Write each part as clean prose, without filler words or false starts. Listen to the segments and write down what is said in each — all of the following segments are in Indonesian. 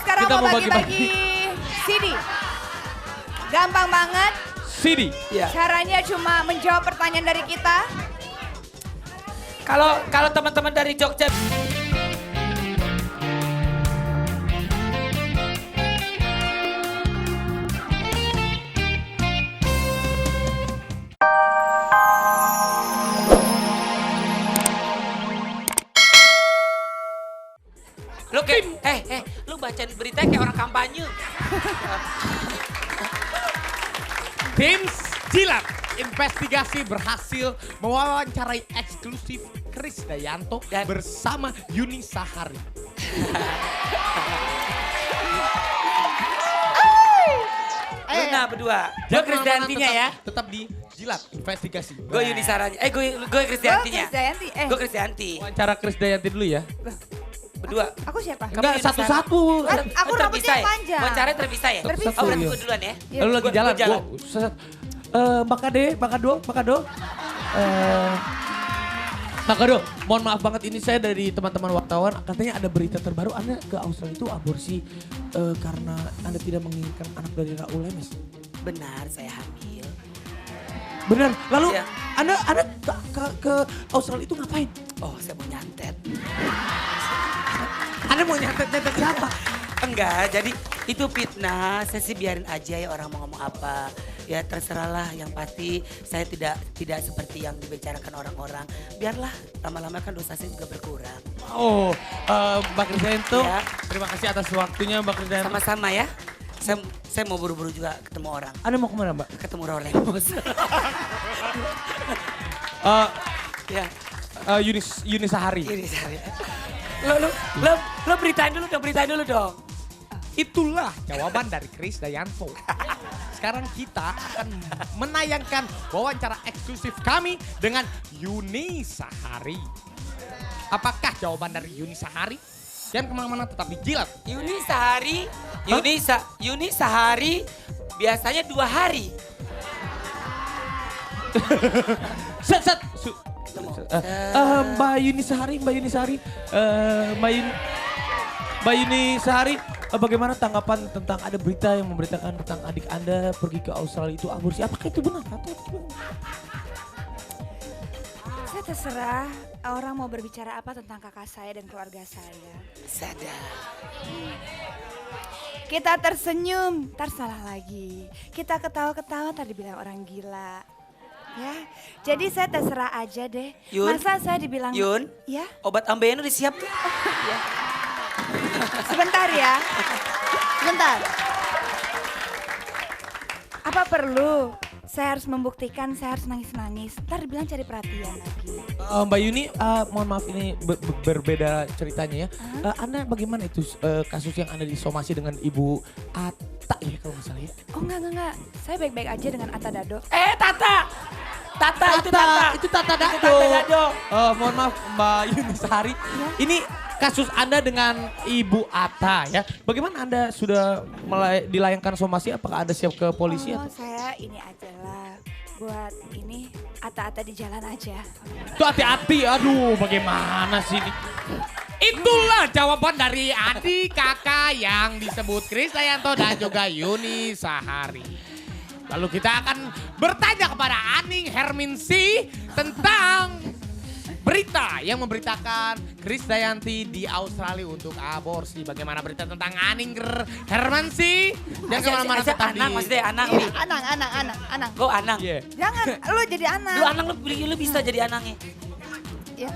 sekarang Kita mau mau bagi-bagi CD. Gampang banget. CD. Ya. Caranya cuma menjawab pertanyaan dari kita. Kalau teman-teman dari Jogja. Lu kayak, lu bacain berita kayak orang kampanye. Tim Jilat Investigasi berhasil mewawancarai eksklusif Kris Dayanto Dan- bersama Yuni Sahari. Luna berdua. Gue Jangan Krisdayantinya kemana-mana, ya. Tetap di Jilat Investigasi. Gue Yuni Saranya. Gue Krisdayantinya. Krisdayanti. Gue Krisdayanti. Wawancara Kris Dayanti dulu ya. Berdua. Aku siapa? Kamu Enggak, Yuni Saranya. satu-satu. Kan aku Oh, rambutnya terpisah ya? panjang. Wawancaranya terpisah ya? Terpisah. Oh berarti Iya. gue duluan ya? Iya. Lu lagi Gua jalan. jalan. Mbak Kade, Mbak Kado. Mbak Kado, mohon maaf banget ini saya dari teman-teman wartawan. Katanya ada berita terbaru, Anda ke Australia itu aborsi karena Anda tidak menginginkan anak dari Raul Lemes. Benar, saya hamil. Benar, lalu Iya. Anda ke Australia itu ngapain? Oh, saya mau nyantet. Anda mau nyantet-nyantet siapa? Enggak, jadi itu fitnah. Saya sih biarin aja ya orang mau ngomong apa. Ya terserahlah, yang pasti saya tidak seperti yang dibicarakan orang-orang. Biarlah, lama-lama kan dosa saya juga berkurang. Oh, Mbak Krisdayanto, Ya. terima kasih atas waktunya Mbak Krisdayanto. Sama-sama ya. Saya mau buru-buru juga ketemu orang. Anda mau kemana Mbak? Ketemu Raul Lemos. Ya, Yuni Sahari. ini saya. Lo beritain dulu dong. Itulah jawaban dari Kris Dayanto. Sekarang kita akan menayangkan wawancara eksklusif kami dengan Yuni Sahari. Apakah jawaban dari Yuni Sahari? Jangan kemana-mana, tetap di Jilat. Yuni Sahari biasanya 2 hari. Set. Mbak Yuni Sahari, bagaimana tanggapan tentang ada berita yang memberitakan tentang adik Anda pergi ke Australia itu aborsi? Apakah itu benar atau gimana? Saya terserah orang mau berbicara apa tentang kakak saya dan keluarga saya. Sadar. Kita tersenyum, ntar salah lagi. Kita ketawa-ketawa, ntar dibilang orang gila. Ya, jadi saya terserah aja deh. Yun? Masa saya dibilang... Yun? Ya, Obat ambeien udah siap tuh. sebentar ya. Sebentar. Apa perlu saya harus membuktikan saya harus nangis-nangis? Ntar dibilang cari perhatian lagi. Mbak Yuni, mohon maaf ini berbeda ceritanya ya. Anda bagaimana itu kasus yang Anda disomasi dengan Ibu Atta ya kalau nggak salah ya? Oh enggak. Saya baik-baik aja dengan Atta Dado. Tata itu Tata. Itu Tata Dado. Tata Dado. Mohon maaf Mbak Yuni Sahari. Ini kasus Anda dengan Ibu Atta ya. Bagaimana Anda sudah dilayangkan somasi? Apakah Anda siap ke polisi? Oh saya ini aja lah. Buat ini Atta-Atta di jalan aja. Tuh hati-hati, aduh bagaimana sih ini. Itulah jawaban dari adik kakak yang disebut Kris Dayanto dan juga Yuni Sahari. Lalu kita akan bertanya kepada Aning Herminsi tentang berita yang memberitakan Kris Dayanti di Australia untuk aborsi. Bagaimana berita tentang Aning Hermansi? Jangan kemana-mana tetap di... Anang maksudnya Anang. Iya, Anang. Gue Anang. Iya. Jangan, lu jadi Anang. Lu Anang lu bisa jadi Anangnya. Ya.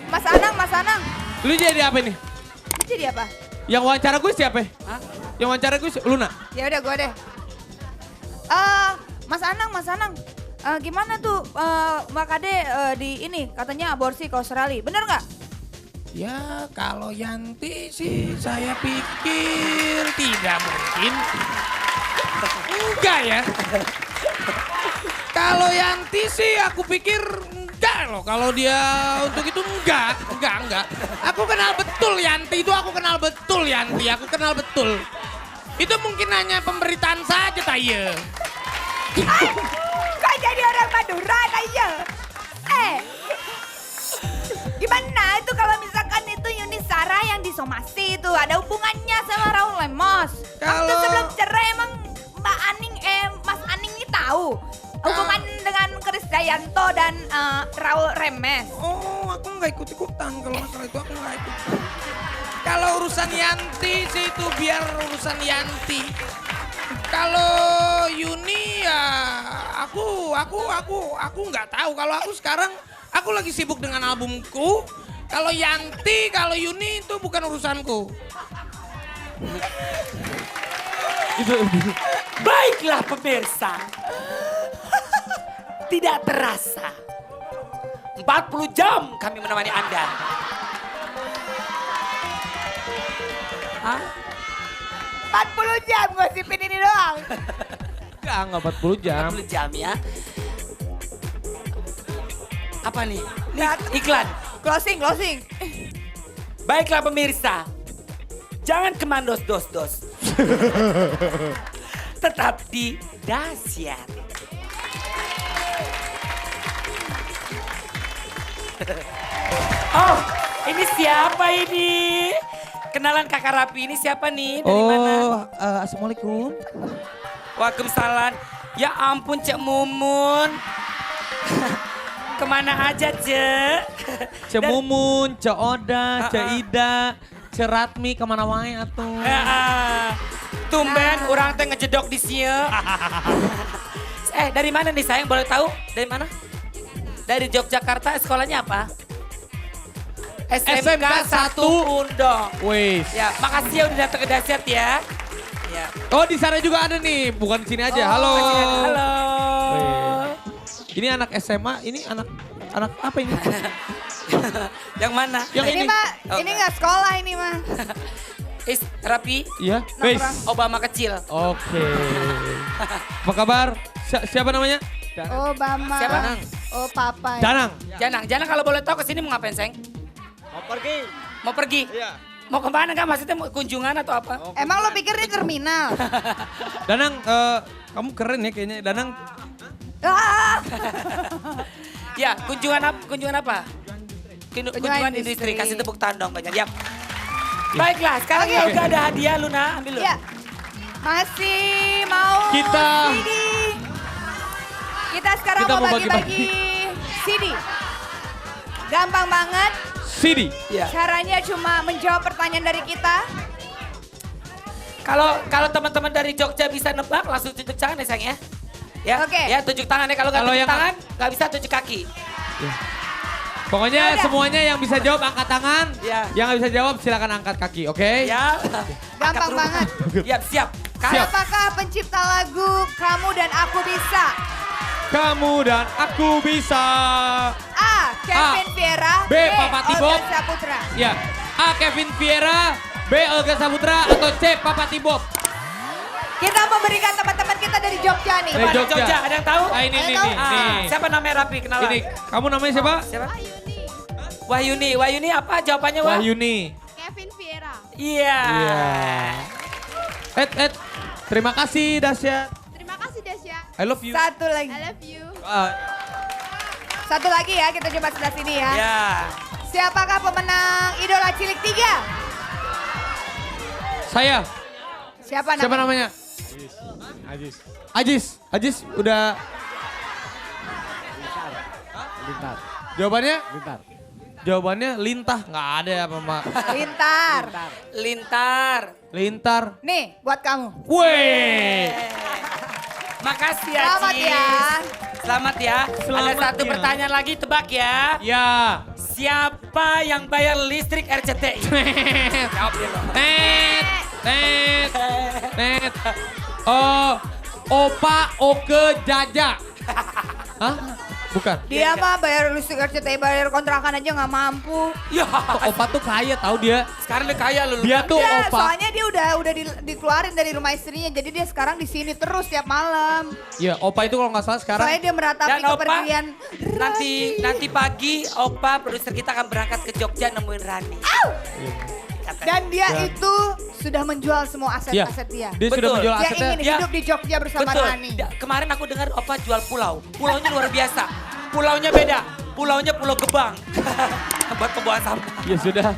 Mas Anang. Lu jadi apa ini? Lu jadi apa? Yang wawancara gue siapa? Hah? Yang wawancara gue Luna. Ya udah gue deh. Mas Anang. Gimana tuh Mbak Kade di ini katanya aborsi ke Australia. Bener nggak? Ya kalau Yanti sih saya pikir tidak mungkin. Enggak ya. Kalau Yanti sih aku pikir enggak loh. Kalau dia untuk itu enggak. Aku kenal betul Yanti itu, aku kenal betul. Itu mungkin hanya pemberitaan saja Taya. Kok jadi orang Madura aja? Gimana itu kalau misalkan itu Yuni somasi itu ada hubungannya sama Raul Lemos. Waktu Kalau- sebelum cerai emang Mas Aning ini tahu hubungan dengan Krisdayanto dan Raul Remes. Oh, aku nggak ikut-ikutan kalau masalah itu aku nggak ikut. Kalau urusan Yanti sih itu biar urusan Yanti. Kalau Yuni ya aku nggak tahu. Kalau aku sekarang aku lagi sibuk dengan albumku. Kalau Yanti, kalau Yuni itu bukan urusanku. Baiklah pemirsa. Tidak terasa. 40 jam kami menemani Anda. Hah? 40 jam gosipin ini doang. Enggak 40 jam. 40 jam ya. Apa nih? Nih, iklan. Closing. Baiklah pemirsa. Jangan kemandos dos-dos. Tetap di Dahsyat. Oh, ini siapa ini? Kenalan kakak Rapi, ini siapa nih? Dari mana? Assalamualaikum. Waalaikumsalam. Ya ampun Cek Mumun. Kemana aja Cek? Cek Mumun, Cek Oda, Cek Ida, Cek Ratmi kemana wae atuh. Tumben orang teh ngejedok di sini. Dari mana nih sayang boleh tahu? Dari mana? Dari Yogyakarta, sekolahnya apa? SMK 1 Undong. Wis. Ya, makasih ya udah datang ke Dahsyat ya. Ya. Oh di sana juga ada nih, bukan di sini aja. Halo. Halo. Ini anak SMA, ini anak apa ini? Yang mana? Yang Ini ini. mah, Oh, ini nggak sekolah ini mah. Rapi, Iya, guys. Obama kecil. Oke. Apa kabar? Siapa namanya? Obama. Siapa? Oh papa. Danang. Jangan kalau boleh tahu kesini mau ngapain, Seng? Mau pergi? Iya. Mau kemana kan? Maksudnya mau kunjungan atau apa? Emang lo pikir di terminal? Danang, kamu keren ya kayaknya. Danang, Ah! Ya, kunjungan apa? Kunjungan industri. industri. Kasih tepuk tangan dong banyak. Ya. Baiklah, sekarang ya udah ada hadiah Luna, ambil lu. Ya. Masih mau Kita- CD. Kita sekarang Kita mau mau bagi-bagi CD. Gampang banget. Sidi. Ya. Caranya cuma menjawab pertanyaan dari kita. Kalau teman-teman dari Jogja bisa nebak, langsung tunjuk tangan ya sayang ya. Ya, Oke. ya tunjuk tangan ya. Kalau nggak Kalau tunjuk yang- tangan, nggak bisa tunjuk kaki. Pokoknya Yaudah. semuanya yang bisa jawab angkat tangan. Ya. Yang nggak bisa jawab silakan angkat kaki, oke? Ya. Gampang Angkat rumah. banget. Ya, siap. Siapakah pencipta lagu Kamu dan Aku Bisa? Kamu dan aku bisa. A. Kevin Viera. B. Papa Tibob. Olga Saputra. Ya. A. Kevin Viera. B. Olga Saputra. Atau C. Papa Tibob. Kita memberikan teman-teman kita dari Jogja nih. Dari Jogja. Jogja. Ada yang tahu? Ah, ini, Ayo nih, tahu. nih. Siapa namanya Rapi? Kenalan. Ini, kamu namanya siapa? Siapa? Wahyuni. Wahyuni apa jawabannya, Wah? Wahyuni. Kevin Viera. Iya. Ed, terima kasih Dahsyat. Terima kasih Dasya. I love you. Satu lagi. I love you. Satu lagi ya, kita coba sebelah sini ya. Ya. Siapakah pemenang Idola Cilik 3? Saya. Siapa namanya? Siapa namanya? Ajis udah. Lintar. Jawabannya? Lintar. Jawabannya lintah. Nggak ada apa Mak. Lintar. Lintar. Lintar. Nih, buat kamu. Weh. Makasih ya, Selamat Cis. ya. Selamat ya. Selamat Ada satu ya. pertanyaan lagi, tebak ya. Ya. Siapa yang bayar listrik RCTI? Jawab dia loh. Net. Oh, Opa Oke Jaja. Hah? Bukan. Dia mah bayar listrik RCTI, bayar kontrakan aja nggak mampu. Ya, Opa tuh kaya tahu dia. sekarang dia kaya lu. Dia tuh Ya, Opa. soalnya dia udah dikeluarin dari rumah istrinya, jadi dia sekarang di sini terus tiap malam. Ya, Opa itu kalau nggak salah sekarang. Soalnya dia meratapi Dan Opa, kepergian nanti pagi Opa produser kita akan berangkat ke Jogja nemuin Rani. Katanya. Dan dia Dan- itu sudah menjual semua Ya, aset-aset dia. dia sudah Betul. menjual Dia asetnya. ingin Ya. hidup di Jogja bersama Betul. Rani. Kemarin aku dengar Opa jual pulau. Pulaunya luar biasa. Pulaunya beda. Pulaunya Pulau Gebang. Buat pembuangan sampah. Ya sudah.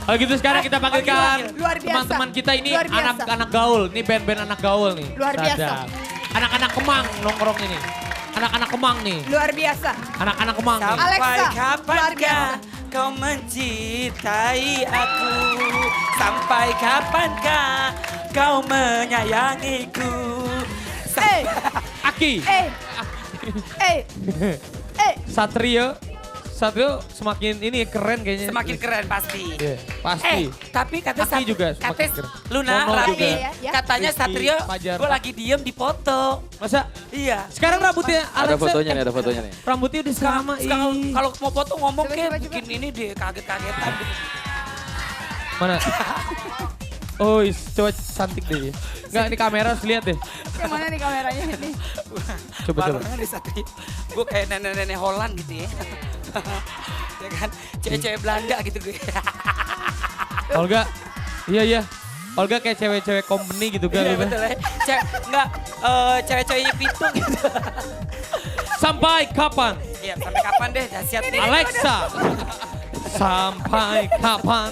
Oh gitu sekarang kita panggilkan Luar biasa. teman-teman kita ini Luar biasa. anak-anak gaul. Ini band-band anak gaul nih. Luar biasa. Sadap. Anak-anak Kemang nongkrong ini. Anak-anak Kemang nih. Luar biasa. Anak-anak Kemang nih. Sampai Alexa, luar kapankah biasa. kau mencintai aku? Sampai kapankah kau menyayangiku? Eh, Aki. Satrio semakin ini keren kayaknya. Semakin keren pasti. Iya, pasti. Tapi kata Aki juga semakin kata keren. Luna Mono lagi juga. Ya. katanya Rizky, Satrio Fajar. gue lagi diem di foto. Masa Iya. sekarang rambutnya Ada Alexa, fotonya nih, ada fotonya nih. rambutnya udah sama. Sekarang ih. kalau mau foto ngomong Coba, kayak coba, bikin ini deh kaget-kagetan gitu. Mana? Oh, coba cantik deh. Enggak, ini kamera harus lihat deh. yang mana nih kameranya nih? Coba. Barengan di Satrio. Gue kayak nenek-nenek Holland gitu ya. Ya kan, cewek-cewek Belanda gitu gue. Olga, iya. Olga kayak cewek-cewek company gitu kan. Iya Olga. betul ya. Cewek-ceweknya Pitung gitu. Sampai kapan? Iya, sampai kapan deh dahsyat nih. Alexa. Sampai kapan?